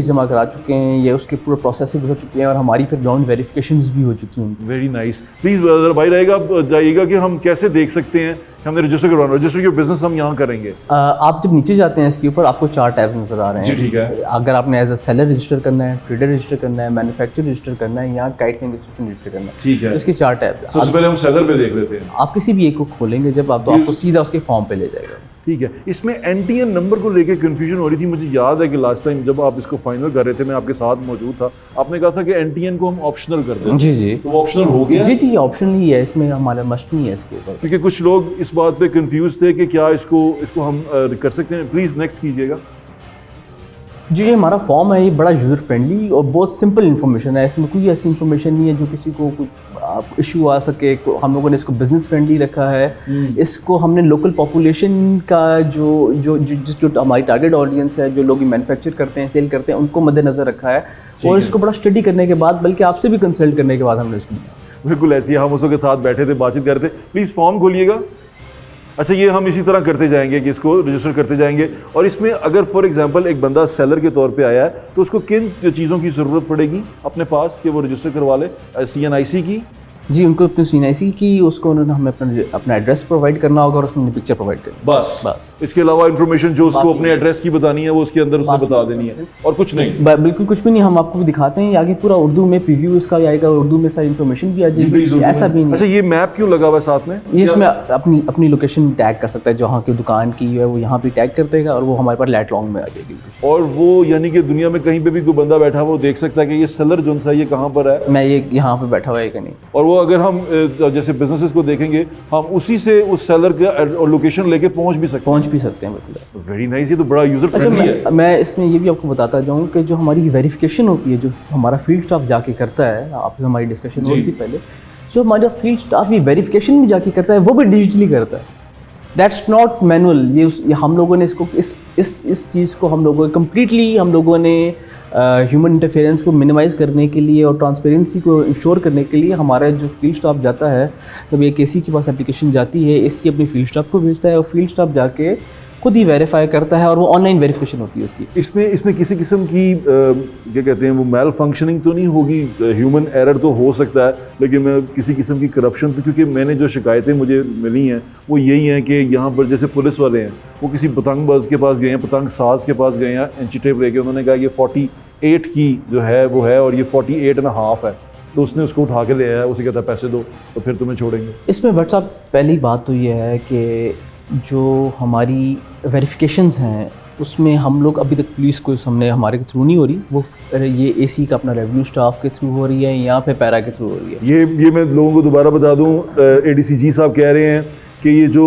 जमा करा चुके हैं। ये उसके पूरे प्रोसेस भी हो चुके हैं और हमारी फिर ग्राउंड वेरिफिकेशंस भी हो चुकी हैं। Very nice. प्लीज़ भाई रहेगा जाइएगा कि हम कैसे देख सकते हैं हमने रजिस्टर करवाना। रजिस्टर योर बिजनेस हम यहाँ करेंगे। आप जब नीचे जाते हैं इसके ऊपर आपको 4 टैब्स नजर आ रहे हैं। जी ठीक है। अगर आपने एज अ सेलर रजिस्टर करना है, ट्रेडर रजिस्टर करना है, मैन्युफैक्चरर रजिस्टर करना है या काइट फ्लाइंग रजिस्टर करना है, ठीक है, इसके 4 टैब। सबसे पहले हम सेलर पे देख लेते हैं। आप किसी भी एक को खोलेंगे जब आप, तो आपको सीधा उसके फॉर्म पे ले जाएगा। ठीक है। इसमें एनटीएन नंबर को लेके कंफ्यूजन हो रही थी। मुझे याद है कि लास्ट टाइम जब आप इसको फाइनल कर रहे थे, मैं आपके साथ मौजूद था, आपने कहा था कि एनटीएन को हम ऑप्शनल कर दें। जी जी, तो वो ऑप्शनल हो गया? जी जी, ये ऑप्शनल ही है, इसमें हमारा मस्ट नहीं है इसके ऊपर। क्योंकि कुछ लोग इस बात पे कंफ्यूज थे कि क्या इसको हम कर सकते हैं। प्लीज़ नेक्स्ट कीजिएगा। जी, ये हमारा फॉर्म है, ये बड़ा यूज़र फ्रेंडली और बहुत सिंपल इन्फॉर्मेशन है। इसमें कोई ऐसी इन्फॉर्मेशन नहीं है जो किसी को कुछ इशू आ सके। हम लोगों ने इसको बिज़नेस फ्रेंडली रखा है। इसको हमने लोकल पॉपुलेशन का जो हमारी टारगेट ऑडियंस है, जो लोग मैन्युफैक्चर करते हैं, सेल करते हैं, उनको मद्देनज़र रखा है। और इसको बड़ा स्टडी करने के बाद, बल्कि आपसे भी कंसल्ट करने के बाद हमने इसको लिया। बिल्कुल ऐसे ही हम उसों के साथ बैठे थे, बातचीत कर रहे थे। प्लीज़ फॉर्म खोलिएगा। अच्छा, ये हम इसी तरह करते जाएंगे कि इसको रजिस्टर करते जाएंगे। और इसमें अगर फॉर एग्जांपल एक बंदा सेलर के तौर पे आया है तो उसको किन चीज़ों की ज़रूरत पड़ेगी अपने पास कि वो रजिस्टर करवा ले? CNIC की? जी, उनको अपनी CNIC की, उसको उन्होंने हमें अपना एड्रेस प्रोवाइड करना होगा और उसमें पिक्चर प्रोवाइड करनी। बस इसके अलावा इन्फॉर्मेशन जो उसको अपने एड्रेस की बतानी है वो उसके अंदर उसने बता देनी है और कुछ नहीं। बिल्कुल कुछ भी नहीं। हम आपको भी दिखाते हैं आगे पूरा उर्दू में प्रीव्यू इसका आएगा, उर्दू में सारी इन्फॉर्मेशन भी आ जाएगी। ऐसा भी नहीं। अच्छा, ये मैप क्यों लगा हुआ है साथ में? ये इसमें अपनी लोकेशन टैग कर सकता है, जहाँ की दुकान की है वो यहाँ पे टैग कर देगा और वो हमारे पास लैट लॉन्ग में आ जाएगी। और वो यानी कि दुनिया में कहीं पे भी कोई बंदा बैठा वो देख सकता है कि ये सेलर जो सा ये कहाँ पर है, मैं ये यहाँ पे बैठा हुआ है कि नहीं। और वो अगर हम जैसे बिजनेसेस को देखेंगे, हम उसी से उस सेलर का लोकेशन लेके पहुंच भी सकते हैं। बिल्कुल वेरी नाइस। ये तो बड़ा यूजर फ्रेंडली है। मैं इसमें ये भी आपको बताता जाऊँ कि जो हमारी वेरिफिकेशन होती है, जो हमारा फील्ड स्टाफ जाके करता है, आपसे हमारी डिस्कशन हुई थी पहले, जो हमारा फील्ड स्टाफ ये वेरिफिकेशन भी जाके करता है वो भी डिजिटली करता है। That's not manual. ये हम लोगों ने इसको इस चीज़ को हम लोगों ने कम्प्लीटली ह्यूमन इंटरफेरेंस को मिनिमाइज़ करने के लिए और ट्रांसपेरेंसी को इंश्योर करने के लिए हमारा जो फील्ड स्टाफ जाता है, जब एक एसी के पास एप्लीकेशन जाती है, एसी अपनी फील्ड स्टाफ को भेजता है और फील्ड स्टाफ जाके खुद ही वेरीफाई करता है और वो ऑनलाइन वेरिफिकेशन होती है उसकी। इसमें किसी किस्म की क्या कहते हैं वो मेल फंक्शनिंग तो नहीं होगी? ह्यूमन एरर तो हो सकता है, लेकिन मैं किसी किस्म की करप्शन तो, क्योंकि मैंने जो शिकायतें मुझे मिली हैं वो यही हैं कि यहाँ पर जैसे पुलिस वाले हैं वो किसी पतंगबाज के पास गए हैं, पतंग साज के पास गए हैं, इंची टेप लेके उन्होंने कहा ये 48 की जो है वो है और ये 48.5 है, तो उसने उसको उठा के ले आया, उसे कहता है पैसे दो तो फिर तुम्हें छोड़ेंगे। इसमें भट्ट साहब पहली बात तो ये है कि जो हमारी वेरिफिकेशंस हैं उसमें हम लोग अभी तक पुलिस को सामने हमारे के थ्रू नहीं हो रही, वो ये एसी का अपना रेवेन्यू स्टाफ के थ्रू हो रही है, यहाँ पे पैरा के थ्रू हो रही है। ये मैं लोगों को दोबारा बता दूं, एडीसी जी साहब कह रहे हैं कि ये जो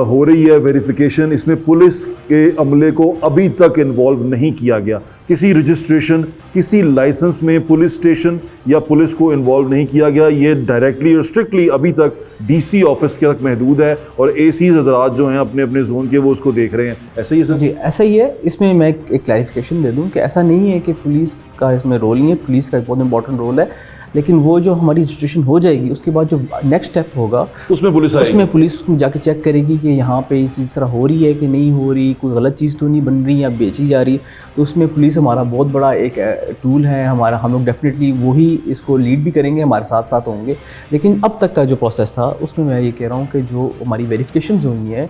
हो रही है वेरिफिकेशन, इसमें पुलिस के अमले को अभी तक इन्वॉल्व नहीं किया गया। किसी रजिस्ट्रेशन, किसी लाइसेंस में पुलिस स्टेशन या पुलिस को इन्वॉल्व नहीं किया गया। ये डायरेक्टली और स्ट्रिक्टली अभी तक डीसी ऑफिस के तक महदूद है और एसीज हजरात जो हैं अपने अपने जोन के वो उसको देख रहे हैं। ऐसा ही है सर? जी ऐसा ही है। इसमें मैं एक क्लैरिफिकेशन दे दूं कि ऐसा नहीं है कि पुलिस का इसमें रोल नहीं है, पुलिस का एक बहुत इंपॉर्टेंट रोल है, लेकिन वो जो हमारी रजिस्ट्रेशन हो जाएगी उसके बाद जो नेक्स्ट स्टेप होगा उसमें पुलिस जाके चेक करेगी कि यहाँ पे ये चीज़ तरह हो रही है कि नहीं हो रही, कोई गलत चीज़ तो नहीं बन रही या बेची जा रही। तो उसमें पुलिस हमारा बहुत बड़ा एक टूल है हमारा, हम लोग डेफिनेटली वही इसको लीड भी करेंगे, हमारे साथ साथ होंगे। लेकिन अब तक का जो प्रोसेस था उसमें मैं ये कह रहा हूँ कि जो हमारी वेरिफिकेशन हुई है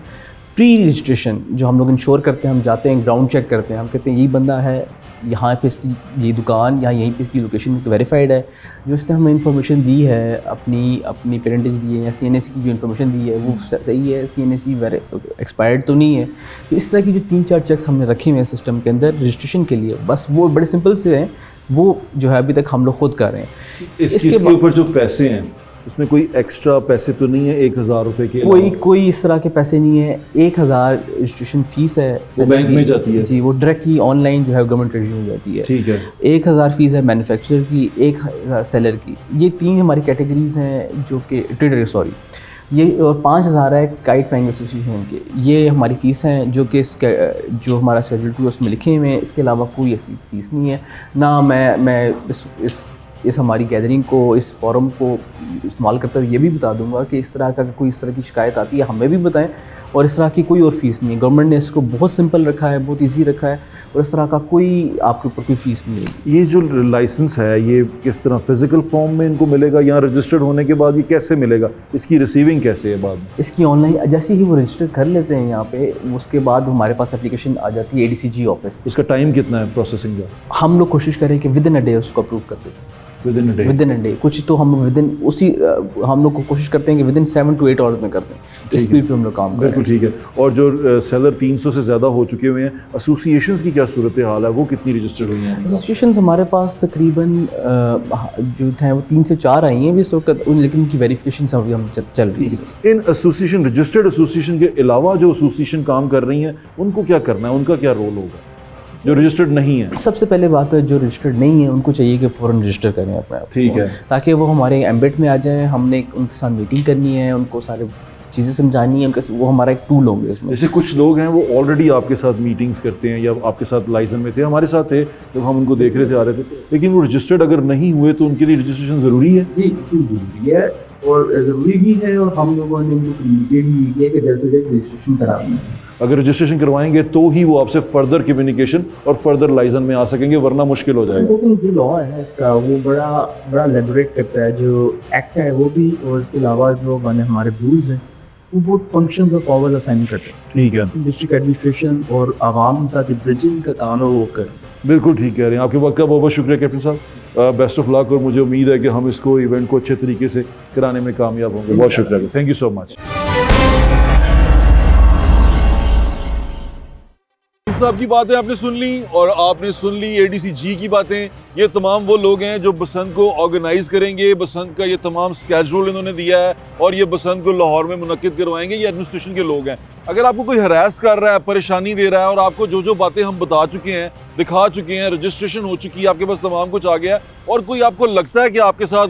प्री रजिस्ट्रेशन, जो हम लोग इंश्योर करते हैं, हम जाते हैं ग्राउंड चेक करते हैं, हम कहते हैं यही बंदा है, यहाँ पे इसकी ये दुकान या यहीं पे इसकी लोकेशन वेरीफाइड है, जो इसने हमें इन्फॉर्मेशन दी है, अपनी पेरेंटेज दी है या CNAC की जो इन्फॉर्मेशन दी है वो सही है, CNAC एक्सपायर्ड तो नहीं है। तो इस तरह की जो 3-4 चेक्स हमने रखे हुए हैं सिस्टम के अंदर रजिस्ट्रेशन के लिए, बस वो बड़े सिंपल से हैं, वो जो है अभी तक हम लोग खुद कर रहे हैं। इसके ऊपर जो पैसे हैं उसमें कोई एक्स्ट्रा पैसे तो नहीं है? 1000 रुपये के कोई इस तरह के पैसे नहीं है। 1000 रजिस्ट्रेशन फीस है, वो बैंक में जाती है जी, वो डायरेक्टली ऑनलाइन जो है गवर्नमेंट ट्रेडिंग हो जाती है। ठीक है। 1000 फीस है मैन्युफैक्चरर की, 1000 सेलर की। ये 3 हमारी कैटेगरीज हैं जो कि ट्रेडर ये, और 5000 है काइट फ्लाइंग एसोसिएशन के। ये हमारी फ़ीस हैं जो कि जो हमारा शेड्यूल 2 उसमें लिखे हुए हैं। इसके अलावा कोई ऐसी फ़ीस नहीं है ना। मैं इस हमारी गैदरिंग को, इस फोरम को इस्तेमाल करते हुए ये भी बता दूंगा कि इस तरह का कोई इस तरह की शिकायत आती है हमें भी बताएं, और इस तरह की कोई और फीस नहीं है। गवर्नमेंट ने इसको बहुत सिंपल रखा है, बहुत इजी रखा है, और इस तरह का कोई आपके ऊपर कोई फीस नहीं है। ये जो लाइसेंस है ये किस तरह फिजिकल फॉर्म में इनको मिलेगा, यहाँ रजिस्टर्ड होने के बाद ये कैसे मिलेगा, इसकी रिसीविंग कैसे है बाद में? इसकी ऑनलाइन जैसे ही वो रजिस्टर कर लेते हैं यहाँ पे, उसके बाद हमारे पास एप्लीकेशन आ जाती है ADCG ऑफिस। उसका टाइम कितना है प्रोसेसिंग का? हम लोग कोशिश करें कि विदिन अ डे उसको अप्रूव कर दें। विदिन अ डे कुछ तो हम हम लोग को कोशिश करते हैं कि विदिन 7 to 8 आवर्स में करते हैं। इस स्पीड पे हम लोग काम करते हैं। बिल्कुल ठीक है। और जो सेलर 300 से ज़्यादा हो चुके हुए हैं, एसोसिएशंस की क्या सूरत हाल है, वो कितनी रजिस्टर्ड हुई हैं? एसोसिएशंस हमारे पास तकरीबन जो थे वो 3 से 4 आई हैं इस वक्त, लेकिन उनकी वेरिफिकेशन अभी हम चल रही है। इन एसोसिएशन, रजिस्टर्ड एसोसिएशन के अलावा जो एसोसिएशन काम कर रही हैं उनको क्या करना है, उनका क्या रोल होगा जो रजिस्टर्ड नहीं है? सबसे पहले बात है जो रजिस्टर्ड नहीं है उनको चाहिए कि फ़ौरन रजिस्टर करें अपने आप। ठीक है। ताकि वो हमारे एम्बेड में आ जाएं। हमने उनके साथ मीटिंग करनी है, उनको सारे चीज़ें समझानी है, वो हमारा एक टूल होंगे इसमें। जैसे कुछ लोग हैं वो ऑलरेडी आपके साथ मीटिंग्स करते हैं या आपके साथ लाइसेंस में थे, हमारे साथ थे जब हम उनको देख रहे थे, आ रहे थे, लेकिन वो रजिस्टर्ड अगर नहीं हुए तो उनके लिए रजिस्ट्रेशन ज़रूरी है? जी ज़रूरी है, और ज़रूरी भी है, और हम लोगों ने उनको कम्युनिकेट भी किया कि जल्द से जल्द रजिस्ट्रेशन कराना है। अगर रजिस्ट्रेशन करवाएंगे तो ही वो आपसे फर्दर कम्युनिकेशन और फर्दर लाइसेंस में आ सकेंगे, वरना मुश्किल हो जाएगा। लेकिन जो लॉ है इसका वो बड़ा लेबोरेट करता है, जो एक्ट है वो भी, और इसके अलावा जो हमारे रूल्स हैं वो बहुत फंक्शन और पावर असाइन करते हैं। ठीक है। डिस्ट्रिक्ट एडमिनिस्ट्रेशन और आवाम के साथ ब्रिजिंग का काम है वो करें। बिल्कुल ठीक कह रहे हैं। आपके वक्त का बहुत बहुत शुक्रिया कैप्टन साहब, बेस्ट ऑफ लक, और मुझे उम्मीद है कि हम इसको इवेंट को अच्छे तरीके से कराने में कामयाब होंगे। बहुत शुक्रिया, थैंक यू सो मच। साहब की बातें आपने सुन ली, और आपने सुन ली ADCG की बातें। ये तमाम वो लोग हैं जो बसंत को ऑर्गेनाइज करेंगे, बसंत का ये तमाम स्केड्यूल इन्होंने दिया है, और ये बसंत को लाहौर में मुनक्किद करवाएंगे। ये एडमिनिस्ट्रेशन के लोग हैं। अगर आपको कोई हरास कर रहा है, परेशानी दे रहा है, और आपको जो जो बातें हम बता चुके हैं, दिखा चुके हैं, रजिस्ट्रेशन हो चुकी है, आपके पास तमाम कुछ आ गया है, और कोई आपको लगता है कि आपके साथ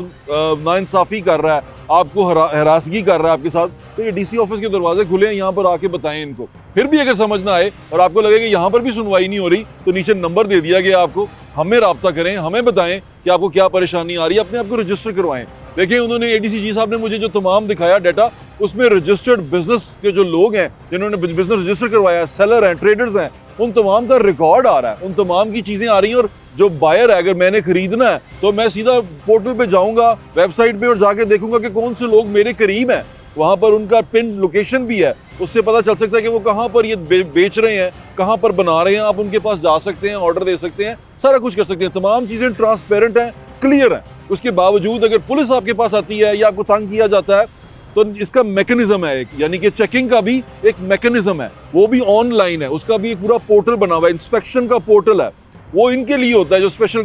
नाइंसाफ़ी कर रहा है, आपको हरासगी कर रहा है आपके साथ, तो ये DC ऑफिस के दरवाजे खुले हैं, यहाँ पर आके बताएं इनको। फिर भी अगर समझ ना आए और आपको लगे कि यहाँ पर भी सुनवाई नहीं हो रही, तो नीचे नंबर दे दिया गया आपको, हमें रब्ता करें, हमें बताएं कि आपको क्या परेशानी आ रही है, अपने आप को रजिस्टर करवाएं। देखिए उन्होंने ADCG साहब ने मुझे जो तमाम दिखाया डाटा, उसमें रजिस्टर्ड बिजनेस के जो लोग हैं जिन्होंने बिजनेस रजिस्टर करवाया है, सेलर हैं, ट्रेडर्स हैं, उन तमाम का रिकॉर्ड आ रहा है, उन तमाम की चीज़ें आ रही हैं। और जो बायर है, अगर मैंने खरीदना है तो मैं सीधा पोर्टल पे जाऊंगा, वेबसाइट पे, और जाके देखूंगा कि कौन से लोग मेरे करीब हैं, वहाँ पर उनका पिन लोकेशन भी है, उससे पता चल सकता है कि वो कहाँ पर ये बेच रहे हैं, कहाँ पर बना रहे हैं। आप उनके पास जा सकते हैं, ऑर्डर दे सकते हैं, सारा कुछ कर सकते हैं। तमाम चीज़ें ट्रांसपेरेंट हैं, क्लियर हैं। उसके बावजूद अगर पुलिस आपके पास आती है या आपको तंग किया जाता है तो इसका मैकेनिज्म है एक, यानी कि चेकिंग का भी एक मैकेनिज्म है, वो भी ऑनलाइन है, उसका भी एक पूरा पोर्टल बना हुआ है, इंस्पेक्शन का पोर्टल है। वो इनके लिए होता है, जो स्पेशल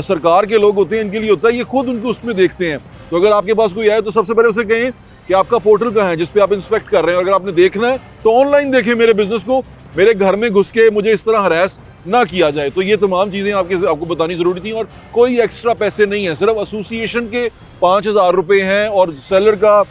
सरकार के लोग होते हैं इनके लिए होता है, ये खुद उनको उसमें देखते हैं। तो अगर आपके पास कोई आए तो सबसे पहले उसे कहें कि आपका पोर्टल कहाँ है जिसपे आप इंस्पेक्ट कर रहे हैं। अगर आपने देखना है तो ऑनलाइन देखें मेरे बिजनेस को, मेरे घर में घुस के मुझे इस तरह हरास ना किया जाए। तो ये तमाम चीज़ें आपको बतानी ज़रूरी थी, और कोई एक्स्ट्रा पैसे नहीं है, सिर्फ एसोसिएशन के 5,000 रुपये हैं और सेलर का,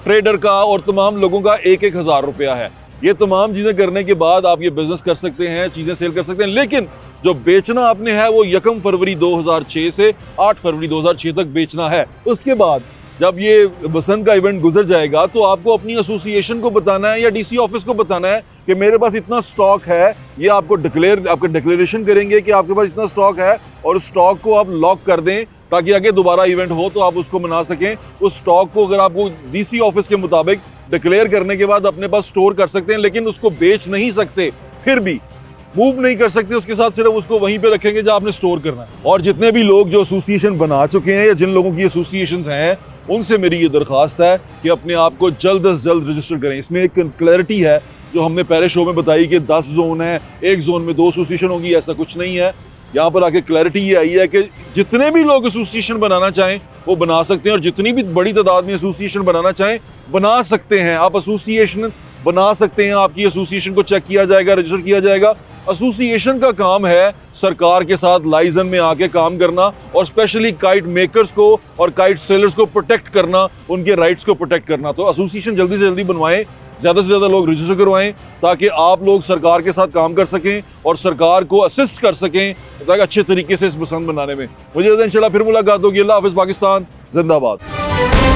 ट्रेडर का और तमाम लोगों का 1,000 रुपया है। ये तमाम चीज़ें करने के बाद आप ये बिजनेस कर सकते हैं, चीज़ें सेल कर सकते हैं। लेकिन जो बेचना आपने है वो 1 फरवरी 2006 से 8 फरवरी 2006 तक बेचना है। उसके बाद जब ये बसंत का इवेंट गुजर जाएगा तो आपको अपनी एसोसिएशन को बताना है या DC ऑफिस को बताना है कि मेरे पास इतना स्टॉक है। ये आपको आपका डिक्लेरेशन करेंगे कि आपके पास इतना स्टॉक है, और उस स्टॉक को आप लॉक कर दें ताकि आगे दोबारा इवेंट हो तो आप उसको मना सकें। उस स्टॉक को अगर आपको DC ऑफिस के मुताबिक डिक्लेयर करने के बाद अपने पास स्टोर कर सकते हैं, लेकिन उसको बेच नहीं सकते, फिर भी मूव नहीं कर सकते उसके साथ, सिर्फ उसको वहीं पे रखेंगे जहां आपने स्टोर करना है। और जितने भी लोग जो एसोसिएशन बना चुके हैं या जिन लोगों की एसोसिएशन हैं, उनसे मेरी ये दरख्वास्त है कि अपने आप को जल्द से जल्द रजिस्टर करें। इसमें एक क्लैरिटी है जो हमने पहले शो में बताई कि 10 जोन है, एक जोन में 2 एसोसिएशन होगी, ऐसा कुछ नहीं है। यहाँ पर आके क्लैरिटी ये आई है कि जितने भी लोग एसोसिएशन बनाना चाहें वो बना सकते हैं, और जितनी भी बड़ी तादाद में एसोसिएशन बनाना चाहें बना सकते हैं। आप एसोसिएशन बना सकते हैं, आपकी एसोसिएशन को चेक किया जाएगा, रजिस्टर किया जाएगा। एसोसिएशन का काम है सरकार के साथ लाइजन में आके काम करना, और स्पेशली काइट मेकर्स को और काइट सेलर्स को प्रोटेक्ट करना, उनके राइट्स को प्रोटेक्ट करना। तो एसोसिएशन जल्दी से जल्दी बनवाएं, ज़्यादा से ज़्यादा लोग रजिस्टर करवाएं ताकि आप लोग सरकार के साथ काम कर सकें और सरकार को असिस्ट कर सकें ताकि अच्छे तरीके से इस बसंत बनाने में। मुझे इंशाल्लाह फिर मुलाकात होगी। अल्लाह हाफ़िज़, पाकिस्तान जिंदाबाद।